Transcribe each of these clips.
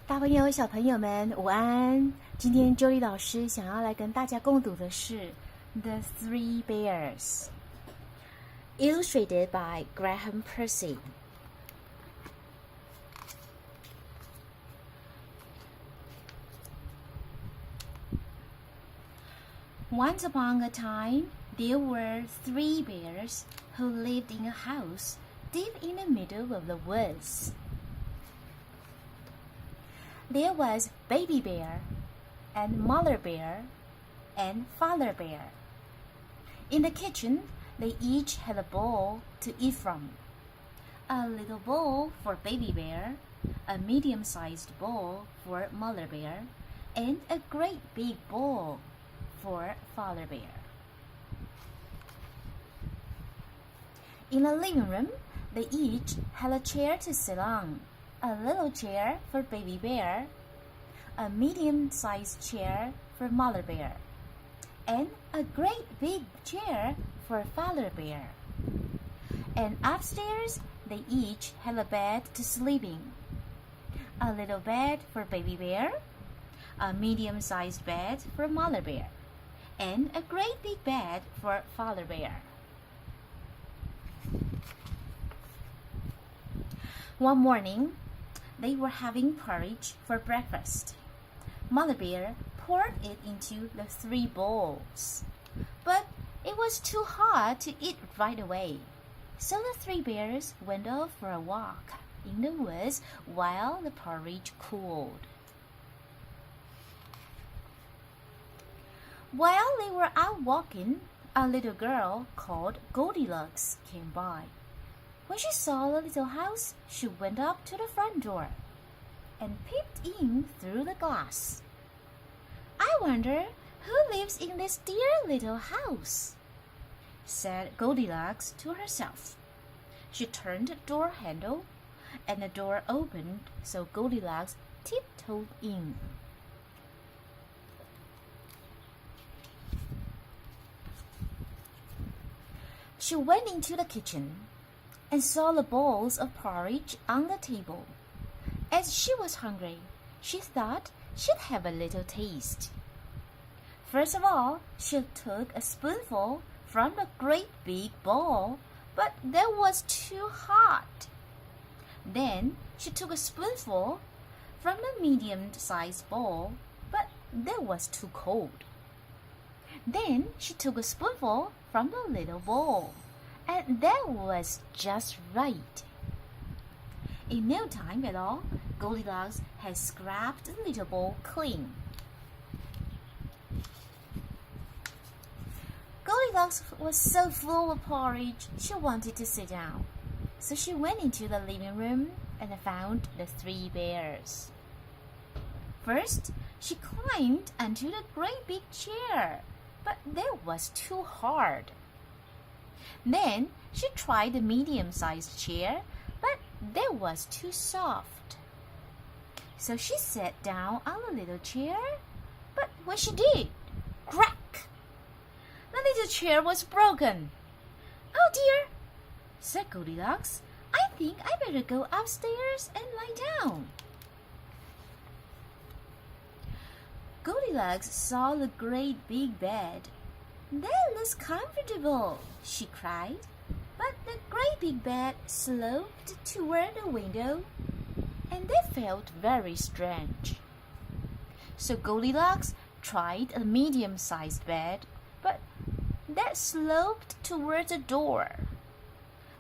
大朋友、小朋友们，午安！今天 Jodie 老师想要来跟大家共读的是《The Three Bears》，illustrated by Graham Percy. Once upon a time, there were three bears who lived in a house deep in the middle of the woods. There was Baby Bear, and Mother Bear, and Father Bear. In the kitchen, they each had a bowl to eat from. A little bowl for Baby Bear, a medium-sized bowl for Mother Bear, and a great big bowl for Father Bear. In the living room, they each had a chair to sit on. A little chair for Baby Bear, a medium-sized chair for Mother Bear, and a great big chair for Father Bear. And upstairs, they each had a bed to sleep in. A little bed for Baby Bear, a medium-sized bed for Mother Bear, and a great big bed for Father Bear. One morning, they were having porridge for breakfast. Mother Bear poured it into the three bowls, but it was too hot to eat right away. So the three bears went off for a walk in the woods while the porridge cooled. While they were out walking, a little girl called Goldilocks came by. When she saw the little house, she went up to the front door and peeped in through the glass. "I wonder who lives in this dear little house," said Goldilocks to herself. She turned the door handle, and the door opened, so Goldilocks tiptoed in. She went into the kitchen and saw the bowls of porridge on the table. As she was hungry, she thought she'd have a little taste. First of all, she took a spoonful from the great big bowl, but that was too hot. Then she took a spoonful from the medium-sized bowl, but that was too cold. Then she took a spoonful from the little bowl, and that was just right. In no time at all, Goldilocks had scrubbed the little bowl clean. Goldilocks was so full of porridge, she wanted to sit down. So she went into the living room and found the three bears. First, she climbed onto the great big chair, but that was too hard. Then she tried the medium-sized chair, but that was too soft. So she sat down on the little chair, but when she did, crack! The little chair was broken. "Oh dear," said Goldilocks. "I think I better go upstairs and lie down." Goldilocks saw the great big bed. "That looks comfortable," she cried. But the great big bed sloped toward the window, and that felt very strange. So Goldilocks tried a medium-sized bed, but that sloped toward the door.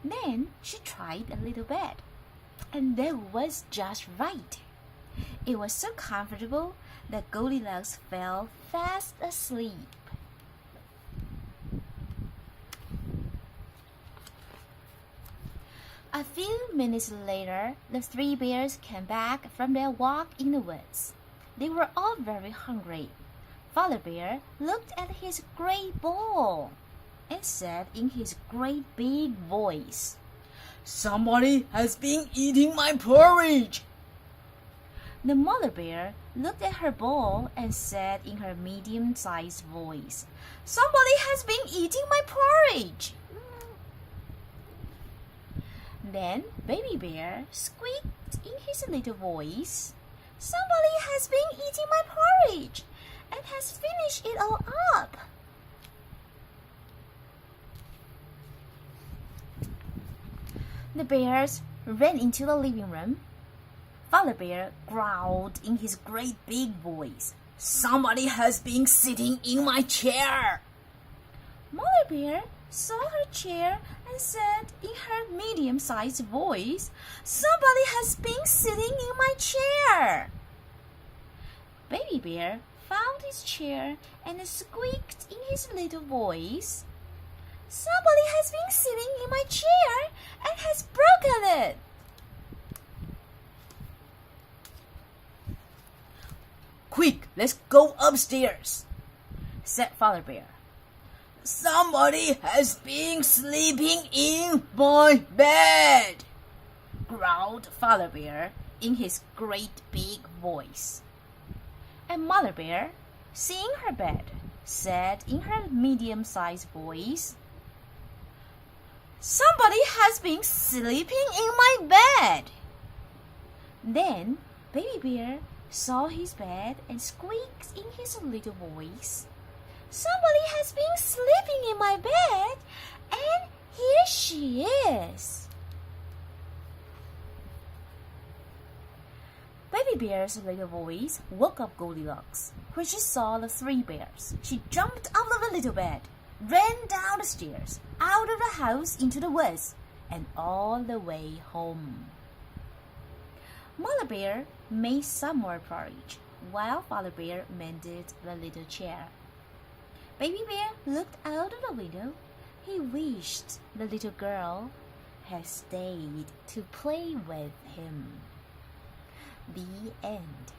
Then she tried a little bed, and that was just right. It was so comfortable that Goldilocks fell fast asleep. A few minutes later, the three bears came back from their walk in the woods. They were all very hungry. Father Bear looked at his great bowl and said in his great big voice, "Somebody has been eating my porridge." The Mother Bear looked at her bowl and said in her medium-sized voice, "Somebody has been eating my porridge." Then Baby Bear squeaked in his little voice, Somebody has been eating my porridge and has finished it all up. The bears ran into the living room. Father Bear growled in his great big voice. Somebody has been sitting in my chair. Mother Bear saw her chair and said in her medium-sized voice, Somebody has been sitting in my chair. Baby Bear found his chair and squeaked in his little voice, Somebody has been sitting in my chair and has broken it. Quick, let's go upstairs, said Father Bear. Somebody has been sleeping in my bed, growled Father Bear in his great big voice. And Mother Bear, seeing her bed, said in her medium-sized voice, Somebody has been sleeping in my bed. Then Baby Bear saw his bed and squeaked in his little voice, Somebody has been sleeping in my bed, and here she is. Baby Bear's little voice woke up Goldilocks. When she saw the three bears, she jumped out of the little bed, ran down the stairs, out of the house into the woods, and all the way home. Mother Bear made some more porridge, while Father Bear mended the little chair. Baby Bear looked out of the window. He wished the little girl had stayed to play with him. The end.